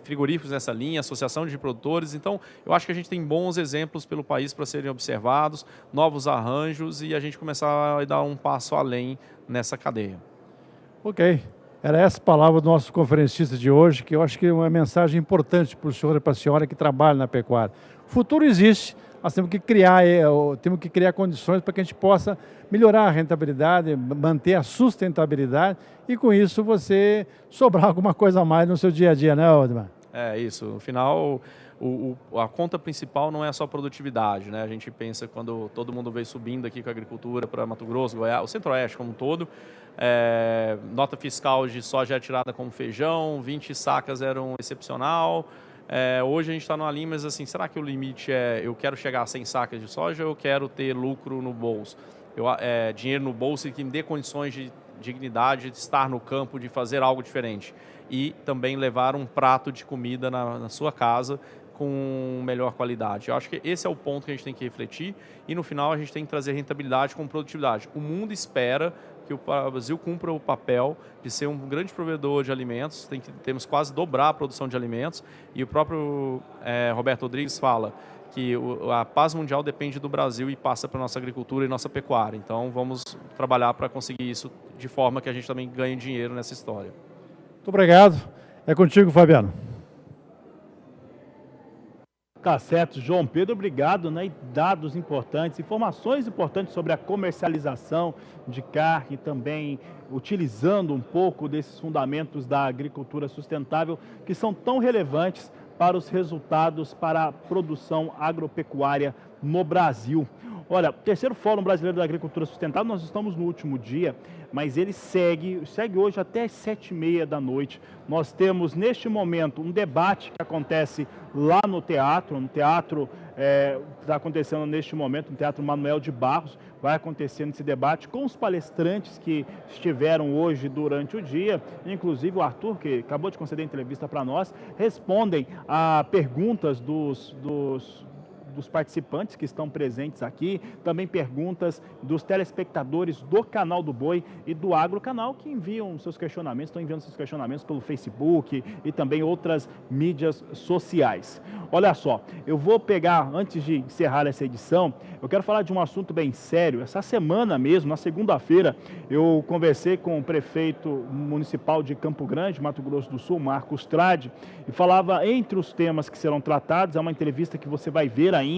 frigoríficos nessa linha, associação de produtores. Então, eu acho que a gente tem bons exemplos pelo país para serem observados, novos arranjos e a gente começar a dar um passo além nessa cadeia. Ok. Era essa a palavra do nosso conferencista de hoje, que eu acho que é uma mensagem importante para o senhor e para a senhora que trabalham na pecuária. O futuro existe, nós temos que criar condições para que a gente possa melhorar a rentabilidade, manter a sustentabilidade e com isso você sobrar alguma coisa a mais no seu dia a dia, né, Aldemar? É isso. No final, a conta principal não é só produtividade, né? A gente pensa quando todo mundo veio subindo aqui com a agricultura para Mato Grosso, Goiás, o Centro-Oeste como um todo, nota fiscal de soja tirada como feijão, 20 sacas eram excepcional. Hoje a gente está numa linha, mas assim, será que o limite é eu quero chegar a 100 sacas de soja ou eu quero ter lucro no bolso? Dinheiro no bolso e que me dê condições de dignidade de estar no campo, de fazer algo diferente. E também levar um prato de comida na sua casa com melhor qualidade. Eu acho que esse é o ponto que a gente tem que refletir e no final a gente tem que trazer rentabilidade com produtividade. O mundo espera que o Brasil cumpra o papel de ser um grande provedor de alimentos, temos quase dobrar a produção de alimentos e o próprio Roberto Rodrigues fala que a paz mundial depende do Brasil e passa para a nossa agricultura e nossa pecuária. Então vamos trabalhar para conseguir isso de forma que a gente também ganhe dinheiro nessa história. Muito obrigado. É contigo, Fabiano. Tá certo, João Pedro, obrigado, né? E dados importantes, informações importantes sobre a comercialização de carne, também utilizando um pouco desses fundamentos da agricultura sustentável que são tão relevantes para os resultados para a produção agropecuária no Brasil. Olha, terceiro Fórum Brasileiro da Agricultura Sustentável, nós estamos no último dia, mas ele segue hoje até às 7h30 da noite. Nós temos, neste momento, um debate que acontece lá no teatro, está acontecendo neste momento, no Teatro Manuel de Barros, vai acontecendo esse debate com os palestrantes que estiveram hoje durante o dia, inclusive o Arthur, que acabou de conceder entrevista para nós, respondem a perguntas dos participantes que estão presentes aqui, também perguntas dos telespectadores do Canal do Boi e do Agro Canal, que enviam seus questionamentos, estão enviando seus questionamentos pelo Facebook e também outras mídias sociais. Olha só, eu vou pegar, antes de encerrar essa edição, eu quero falar de um assunto bem sério. Essa semana mesmo, na segunda-feira, eu conversei com o prefeito municipal de Campo Grande, Mato Grosso do Sul, Marcos Trade, e falava entre os temas que serão tratados, é uma entrevista que você vai ver ainda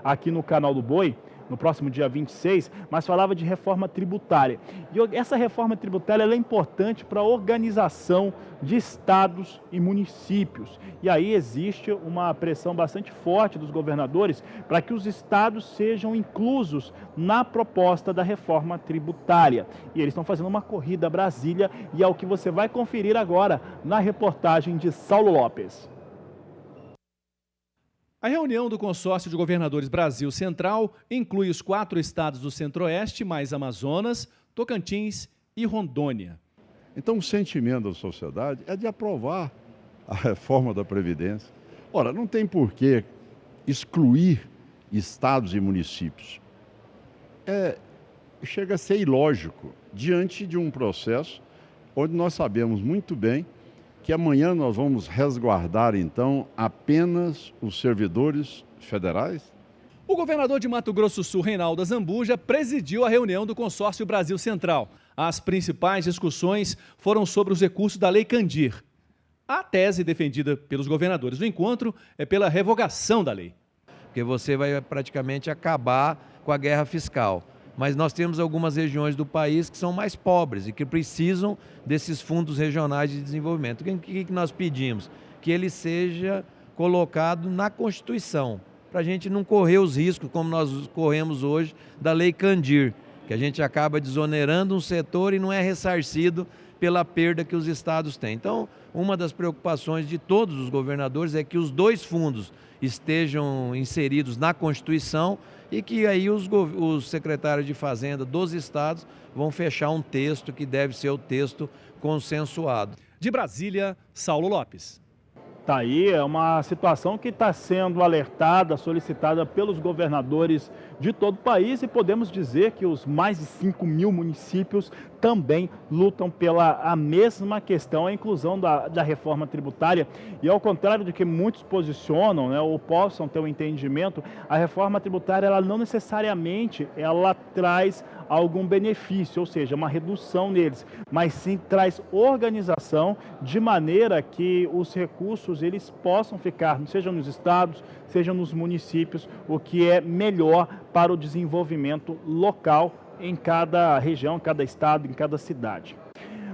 aqui no Canal do Boi, no próximo dia 26, mas falava de reforma tributária. E essa reforma tributária ela é importante para a organização de estados e municípios. E aí existe uma pressão bastante forte dos governadores para que os estados sejam inclusos na proposta da reforma tributária. E eles estão fazendo uma corrida a Brasília e é o que você vai conferir agora na reportagem de Saulo Lopes. A reunião do Consórcio de Governadores Brasil Central inclui os 4 estados do Centro-Oeste, mais Amazonas, Tocantins e Rondônia. Então, o sentimento da sociedade é de aprovar a reforma da Previdência. Ora, não tem por que excluir estados e municípios. Chega a ser ilógico diante de um processo onde nós sabemos muito bem que amanhã nós vamos resguardar, então, apenas os servidores federais? O governador de Mato Grosso do Sul, Reinaldo Azambuja, presidiu a reunião do Consórcio Brasil Central. As principais discussões foram sobre os recursos da Lei Candir. A tese defendida pelos governadores do encontro é pela revogação da lei. Porque você vai praticamente acabar com a guerra fiscal. Mas nós temos algumas regiões do país que são mais pobres e que precisam desses fundos regionais de desenvolvimento. O que nós pedimos? Que ele seja colocado na Constituição, para a gente não correr os riscos, como nós corremos hoje, da Lei Candir, que a gente acaba desonerando um setor e não é ressarcido pela perda que os estados têm. Então, uma das preocupações de todos os governadores é que os 2 fundos estejam inseridos na Constituição e que aí os secretários de Fazenda dos estados vão fechar um texto que deve ser o texto consensuado. De Brasília, Saulo Lopes. Tá aí, é uma situação que está sendo alertada, solicitada pelos governadores de todo o país e podemos dizer que os mais de 5.000 municípios também lutam pela a mesma questão, a inclusão da reforma tributária. E ao contrário do que muitos posicionam, né, ou possam ter um entendimento, a reforma tributária ela não necessariamente ela traz algum benefício, ou seja, uma redução neles, mas sim traz organização de maneira que os recursos eles possam ficar, seja nos estados, seja nos municípios, o que é melhor para o desenvolvimento local em cada região, em cada estado, em cada cidade.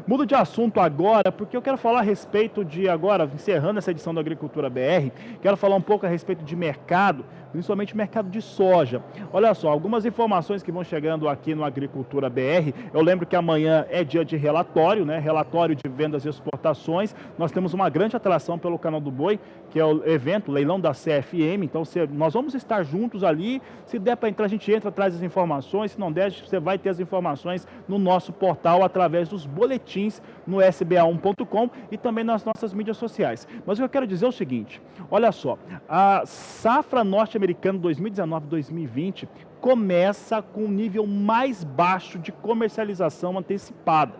Mudo de assunto agora, porque eu quero falar a respeito de, agora, encerrando essa edição da Agricultura BR, quero falar um pouco a respeito de mercado, principalmente mercado de soja. Olha só, algumas informações que vão chegando aqui no Agricultura BR. Eu lembro que amanhã é dia de relatório, né? Relatório de vendas e exportações. Nós temos uma grande atração pelo Canal do Boi, que é o evento, leilão da CFM. Então, nós vamos estar juntos ali. Se der para entrar, a gente entra, traz as informações. Se não der, você vai ter as informações no nosso portal, através dos boletins no sba1.com e também nas nossas mídias sociais. Mas o que eu quero dizer é o seguinte, olha só, a safra norte-americana 2019-2020 começa com um nível mais baixo de comercialização antecipada.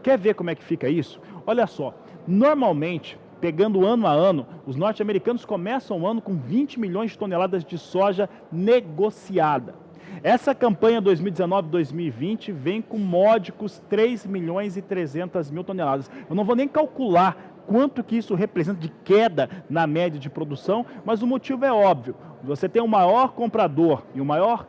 Quer ver como é que fica isso? Olha só, normalmente, pegando ano a ano, os norte-americanos começam o ano com 20 milhões de toneladas de soja negociada. Essa campanha 2019-2020 vem com módicos 3 milhões e 300 mil toneladas. Eu não vou nem calcular quanto que isso representa de queda na média de produção, mas o motivo é óbvio. você tem o maior comprador e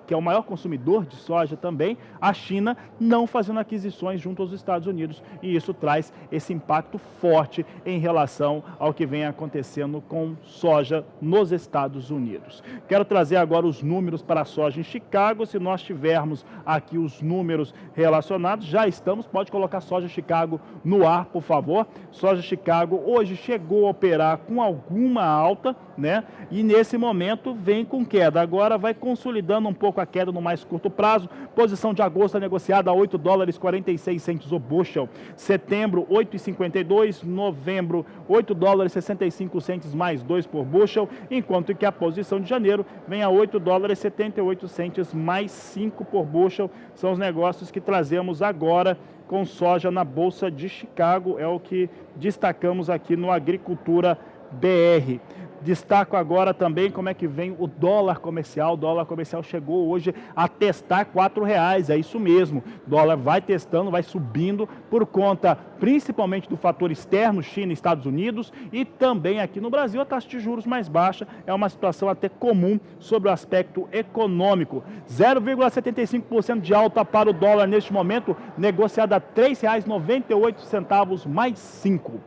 que é o maior consumidor de soja também, a China, não fazendo aquisições junto aos Estados Unidos. E isso traz esse impacto forte em relação ao que vem acontecendo com soja nos Estados Unidos. Quero trazer agora os números para a soja em Chicago. Se nós tivermos aqui os números relacionados, já estamos, pode colocar soja Chicago no ar, por favor. Soja Chicago hoje chegou a operar com alguma alta, né? E nesse momento vem com queda. Agora vai consolidando um pouco a queda no mais curto prazo. Posição de agosto negociada a $8,46 o bushel. Setembro, 8,52. Novembro, $8,65 mais 2 por bushel. Enquanto que a posição de janeiro vem a $8,78 mais 5 por bushel. São os negócios que trazemos agora com soja na Bolsa de Chicago. É o que destacamos aqui no Agricultura BR. Destaco agora também como é que vem o dólar comercial. O dólar comercial chegou hoje a testar R$4, é isso mesmo. O dólar vai testando, vai subindo por conta principalmente do fator externo, China e Estados Unidos, e também aqui no Brasil a taxa de juros mais baixa. É uma situação até comum sobre o aspecto econômico. 0,75% de alta para o dólar neste momento, negociada a R$3,98 mais 5.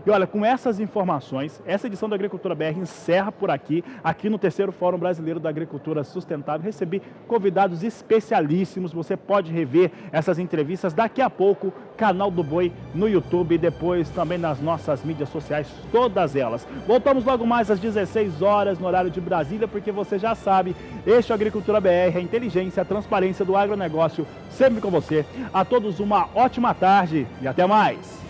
E olha, com essas informações, essa edição da Agricultura BR encerra por aqui no terceiro Fórum Brasileiro da Agricultura Sustentável. Recebi convidados especialíssimos, você pode rever essas entrevistas daqui a pouco, canal do Boi no YouTube e depois também nas nossas mídias sociais, todas elas. Voltamos logo mais às 16 horas no horário de Brasília, porque você já sabe, este é a Agricultura BR, a inteligência, a transparência do agronegócio, sempre com você. A todos uma ótima tarde e até mais!